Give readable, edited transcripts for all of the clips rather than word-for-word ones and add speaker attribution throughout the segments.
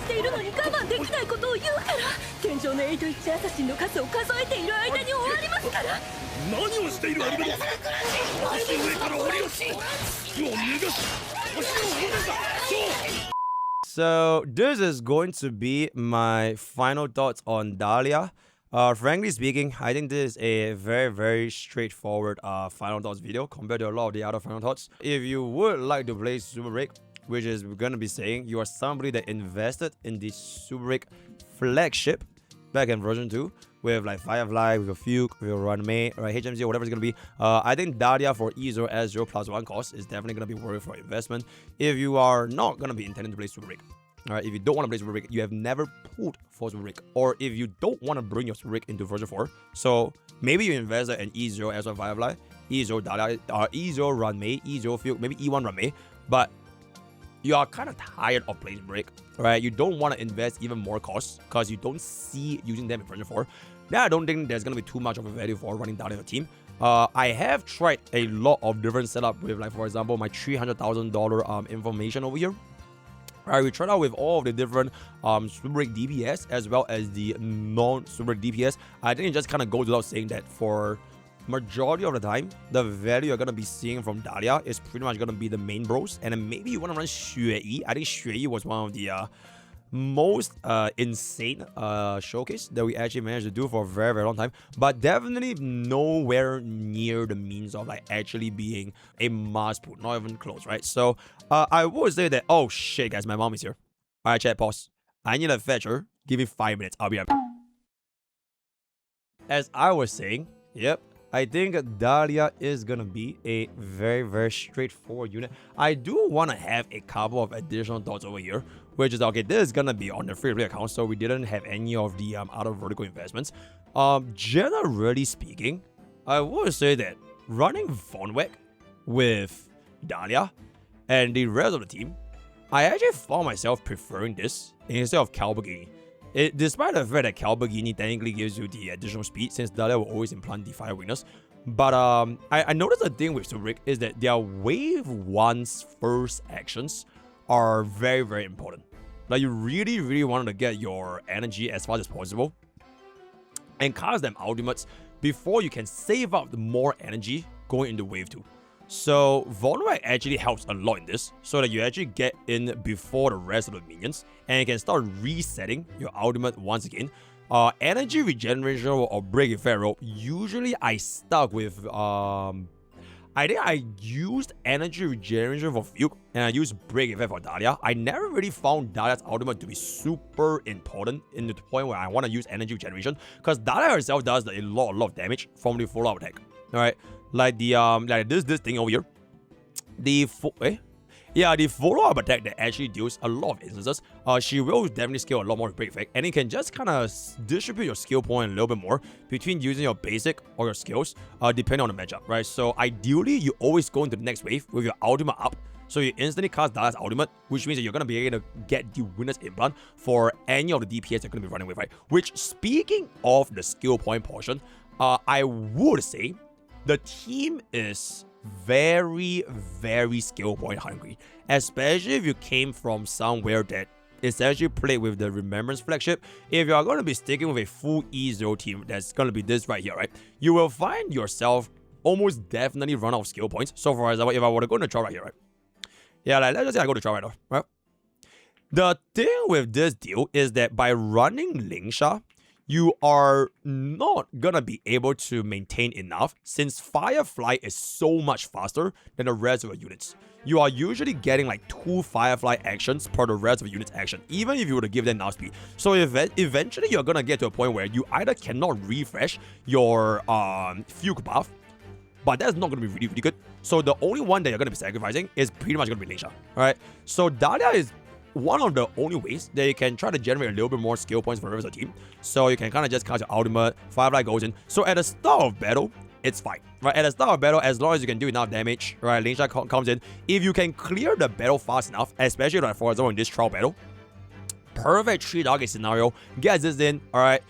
Speaker 1: しているのに我慢できないことを言うから天井の8-1アサシンの数を数えている間に終わりますから。
Speaker 2: 何をしている間に足の上から降りろ。足を脱がす。足を脱がす。
Speaker 3: So this is going to be my final thoughts on Dahlia. Frankly speaking, I think this is a very straightforward final thoughts video compared to a lot of the other final thoughts. If you would like to play Super Rig, which is we're gonna be saying you are somebody that invested in the Super Rig flagship back in version 2 with like Firefly, with a Fuke, with a Runmei, right, HMZ, whatever it's gonna be. I think Dahlia for E0 S0 +1 cost is definitely gonna be worth it for investment if you are not gonna be intending to play Super Rig. Alright, if you don't want to play Super Rig, you have never pulled for Super Rig, or if you don't want to bring your Super Rig into version 4, so maybe you invest in E0 S1 Firefly, E0 Dahlia, E0 Runmei, E0 Fuke, maybe E1 Runmei, but you are kind of tired of playing Super Rig, right? You don't want to invest even more costs because you don't see using them in version 4. Now, I don't think there's going to be too much of a value for running Dahlia in your team. I have tried a lot of different setup with, like, for example, my $300,000 information over here. Alright, we tried out with all of the different Super Rig DPS as well as the non-Super Rig DPS. I think it just kind of goes without saying that for majority of the time, the value you're going to be seeing from Dahlia is pretty much going to be the main bros. And then maybe you want to run Xueyi. I think Xueyi was one of the most insane showcase that we actually managed to do for a very long time, but definitely nowhere near the means of like actually being a mass pool, not even close, right? So I would say that, oh shit guys, my mom is here. All right, chat, pause. I need a fetcher. Give me 5 minutes, I'll be right back. As I was saying, yep, I think Dahlia is gonna be a very straightforward unit. I do want to have a couple of additional thoughts over here, which is, okay, this is gonna be on the free-to-play account, so we didn't have any of the other vertical investments. Generally speaking, I would say that running Vonweg with Dahlia and the rest of the team, I actually found myself preferring this instead of Calbagini. Despite the fact that Calbagini technically gives you the additional speed, since Dahlia will always implant the fire weakness. But I noticed the thing with Super Rig is that their wave 1's first actions are very important. Like, you really wanted to get your energy as fast as possible and cast them ultimates before you can save up more energy going into wave 2. So Vonweg actually helps a lot in this, so that you actually get in before the rest of the minions and you can start resetting your ultimate once again. Energy regeneration or break effect rope, usually I stuck with I think I used energy regeneration for Fuke and I used break effect for Dahlia. I never really found Dahlia's ultimate to be super important in the point where I want to use energy regeneration, because Dahlia herself does a lot of damage from the follow-up attack. Alright, like the like this thing over here. The follow-up attack that actually deals a lot of instances. She will definitely scale a lot more with break effect, and it can just kind of distribute your skill point a little bit more between using your basic or your skills, depending on the matchup, right? So ideally, you always go into the next wave with your ultimate up, so you instantly cast Dahlia's ultimate, which means that you're gonna be able to get the winner's implant for any of the DPS you're gonna be running with, right? Which, speaking of the skill point portion, I would say the team is very skill point hungry, especially if you came from somewhere that essentially played with the Remembrance flagship. If you are going to be sticking with a full E0 team that's going to be this right here, right, you will find yourself almost definitely run out of skill points. So for example, if I were to go into trial right here, right, yeah, like, let's just say I go to trial right now, right? The thing with this deal is that by running Lingsha, you are not gonna be able to maintain enough, since Firefly is so much faster than the rest of your units. You are usually getting like 2 Firefly actions per the rest of the unit's action, even if you were to give them enough speed. So eventually you're gonna get to a point where you either cannot refresh your Fuke buff, but that's not gonna be really good. So the only one that you're gonna be sacrificing is pretty much gonna be Lingsha. Alright, so Dahlia is one of the only ways that you can try to generate a little bit more skill points for the rest of the team. So you can kind of just cast your ultimate, Firefly goes in. So at the start of battle, it's fine, right? At the start of battle, as long as you can do enough damage, right, Lingsha comes in. If you can clear the battle fast enough, especially like for example in this trial battle, perfect 3 target scenario, gets this in, alright.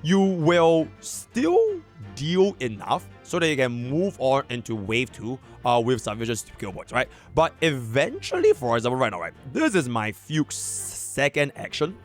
Speaker 3: you will still deal enough so that you can move on into wave 2 with sufficient skill points, right? But eventually, for example, right now, right, this is my Fuchs' second action.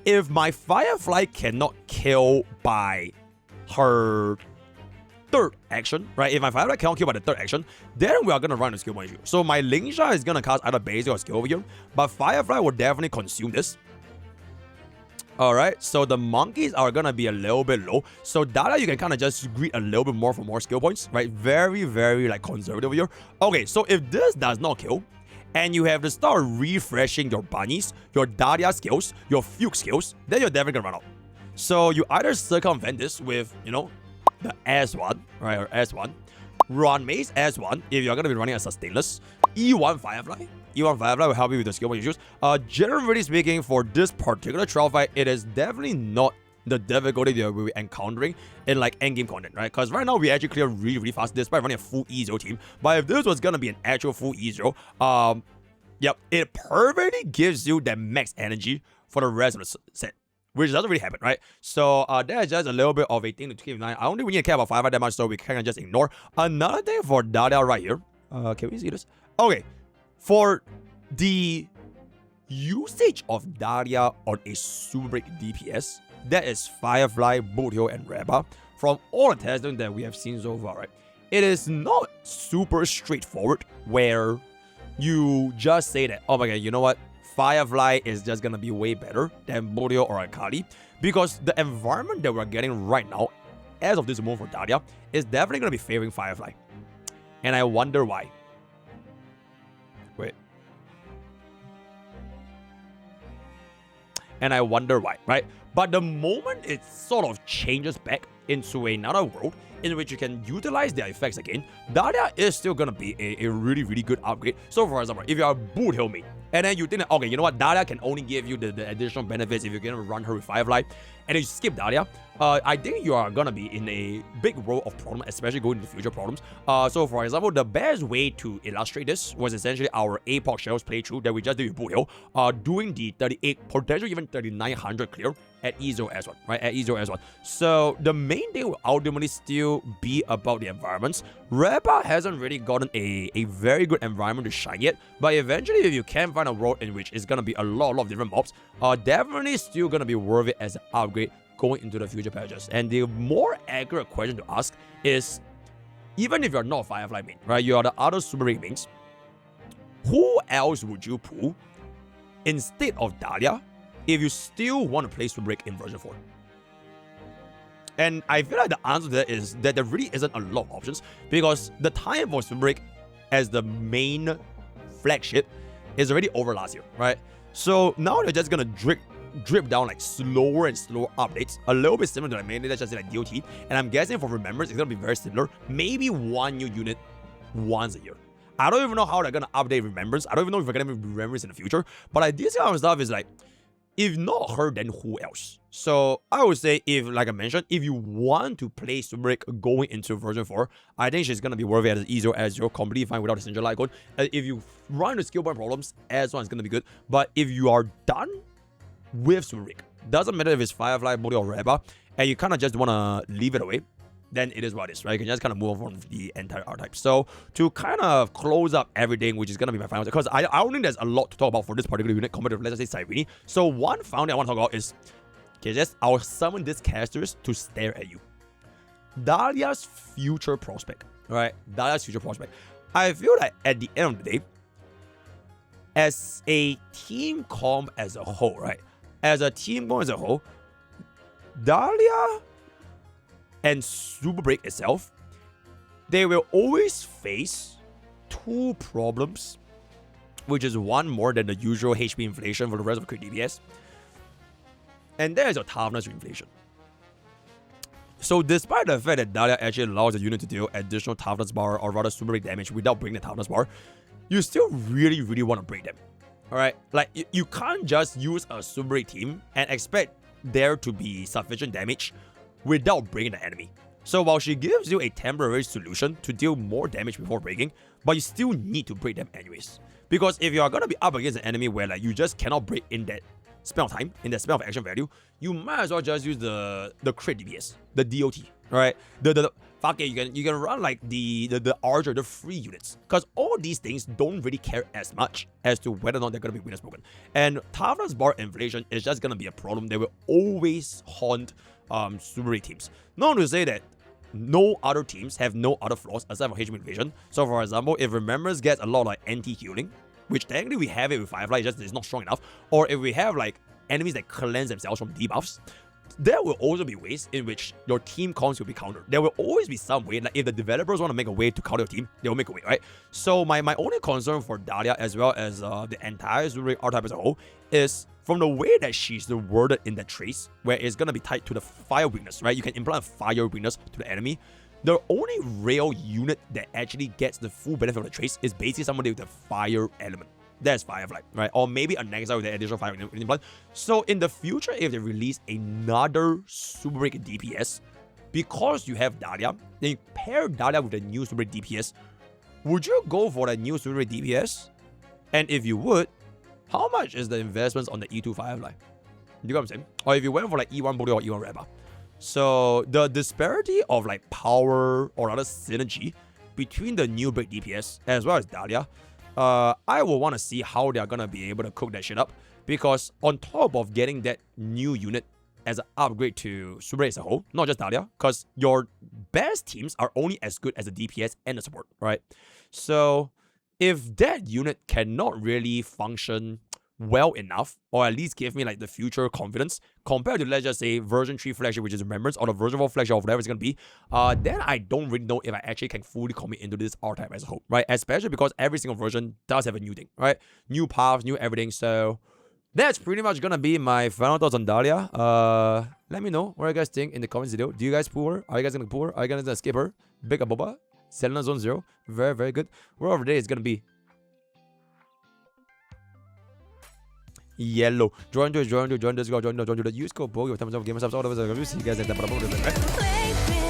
Speaker 3: If my Firefly cannot kill by her third action, right? If my Firefly cannot kill by the third action, then we are gonna run the skill point issue. So my Lingsha is gonna cast either basic or skill over here, but Firefly will definitely consume this. Alright, so the monkeys are gonna be a little bit low. So Dahlia, you can kind of just greed a little bit more for more skill points, right? Very, very like conservative here. Okay, so if this does not kill, and you have to start refreshing your bunnies, your Dahlia skills, your Fuchs skills, then you're definitely gonna run out. So you either circumvent this with, you know, the S1, right, or S1. Run Mace S1 if you're gonna be running a sustainless. E1 Firefly. E1 Firefly will help you with the skill point issues. Generally speaking, for this particular trial fight, it is definitely not the difficulty that we'll be encountering in like endgame content, right? Because right now we actually clear really, really fast despite running a full E0 team. But if this was gonna be an actual full E0, yep, it perfectly gives you the max energy for the rest of the set, which doesn't really happen, right? So that's just a little bit of a thing to keep in mind. I don't think we need to care about Firefly that much, so we can just ignore. Another thing for Dahlia right here. Can we see this? Okay, for the usage of Dahlia on a super break DPS, that is Firefly, Boothill, and Rappa. From all the testing that we have seen so far, right? It is not super straightforward where you just say that, oh my god, you know what? Firefly is just gonna be way better than Boothill or Akali, because the environment that we're getting right now, as of this moment for Dahlia, is definitely gonna be favoring Firefly. And I wonder why. Wait. And I wonder why, right? But the moment it sort of changes back into another world in which you can utilize their effects again, Dahlia is still gonna be a really, really good upgrade. So for example, if you are a Boothill main, and then you think that, okay, you know what, Dahlia can only give you the additional benefits if you're gonna run her with Firefly, and then you skip Dahlia, I think you are gonna be in a big world of problem, especially going into future problems. So for example, the best way to illustrate this was essentially our APOC Shadows playthrough that we just did with Boothill, doing the 38, potentially even 3900 clear at E0 S1, right? At E0 S1. So the main thing will ultimately still be about the environments. Rappa hasn't really gotten a very good environment to shine yet, but eventually if you can find a world in which it's gonna be a lot of different mobs, definitely still gonna be worth it as an upgrade going into the future patches. And the more accurate question to ask is, even if you're not a Firefly main, right, you are the other super break mains, who else would you pull instead of Dahlia if you still want to play super break in version 4? And I feel like the answer to that is that there really isn't a lot of options, because the time for super break as the main flagship is already over last year, right? So now they're just gonna drip down like slower and slower updates, a little bit similar to like mainly that's just like DOT. And I'm guessing for Remembrance, it's gonna be very similar. Maybe one new unit once a year. I don't even know how they're gonna update Remembrance. I don't even know if we're gonna have Remembrance in the future. But like this kind of stuff is like, if not her, then who else? So I would say, if, like I mentioned, if you want to play Super Break going into version 4, I think she's gonna be worth it as E0 as 0, completely fine without a single icon. If you run the skill point problems, S1 is gonna be good. But if you are done with Super Break, doesn't matter if it's Firefly, Boothill, or Rappa, and you kind of just wanna leave it away, then it is what it is, right? You can just kind of move on from the entire archetype. So to kind of close up everything, which is going to be my final, because I don't think there's a lot to talk about for this particular unit compared to, let's say, Cyrene. So one final thing I want to talk about is, okay, just I'll summon this characters to stare at you. Dahlia's future prospect, right? Dahlia's future prospect. I feel like at the end of the day, as a team comp as a whole, right? As a team comp as a whole, Dahlia and Super Break itself, they will always face two problems, which is one more than the usual HP inflation for the rest of crit DPS, and there is your toughness inflation. So despite the fact that Dahlia actually allows the unit to deal additional toughness bar, or rather Super Break damage without breaking the toughness bar, you still really want to break them. Alright, like you can't just use a Super Break team and expect there to be sufficient damage without breaking the enemy. So while she gives you a temporary solution to deal more damage before breaking, but you still need to break them anyways. Because if you are going to be up against an enemy where like you just cannot break in that spend of time, in that spend of action value, you might as well just use the crit DPS, the DOT, right? The fuck it, you can run like the archer, the free units, because all these things don't really care as much as to whether or not they're gonna be witness broken. And toughness bar inflation is just gonna be a problem that will always haunt Super Rate teams. Not to say that no other teams have no other flaws aside from HP inflation. So for example, if Remembrance gets a lot of like anti-healing, which technically we have it with Firefly, just it's not strong enough, or if we have like enemies that cleanse themselves from debuffs, there will also be ways in which your team comps will be countered. There will always be some way, like if the developers want to make a way to counter your team, they will make a way, right? So my only concern for Dahlia, as well as the entire Super archetype as a whole, is from the way that she's worded in the trace, where it's going to be tied to the fire weakness, right? You can implant a fire weakness to the enemy. The only real unit that actually gets the full benefit of the trace is basically somebody with the fire element. That's Firefly, right? Or maybe a next with the additional fire implant. So in the future, if they release another Super Break DPS, because you have Dahlia, then you pair Dahlia with the new Super Break DPS, would you go for the new Super Break DPS? And if you would, how much is the investments on the E2 Firefly? You know what I'm saying? Or if you went for like E1 Boothill or E1 Rappa. So the disparity of like power or other synergy between the new break DPS as well as Dahlia, I will want to see how they're gonna be able to cook that shit up, because on top of getting that new unit as an upgrade to Super as a whole, not just Dahlia, because your best teams are only as good as the DPS and the support, right? So if that unit cannot really function well enough, or at least give me like the future confidence compared to, let's just say, version 3 flagship, which is Remembrance, or the version 4 flagship, or whatever it's gonna be, then I don't really know if I actually can fully commit into this archetype as a whole, right? Especially because every single version does have a new thing, right? New paths, new everything. So that's pretty much gonna be my final thoughts on Dahlia. Let me know what you guys think in the comments video. Do you guys pull her? Are you guys gonna pull her? Are you gonna skip her? Big a boba? Selena Zone 0. Very, very good. Word of the day is gonna be yellow. Join this, join this, join this, join this. Use code BOGE with thumbs up, game subs, all of us. See you guys next time.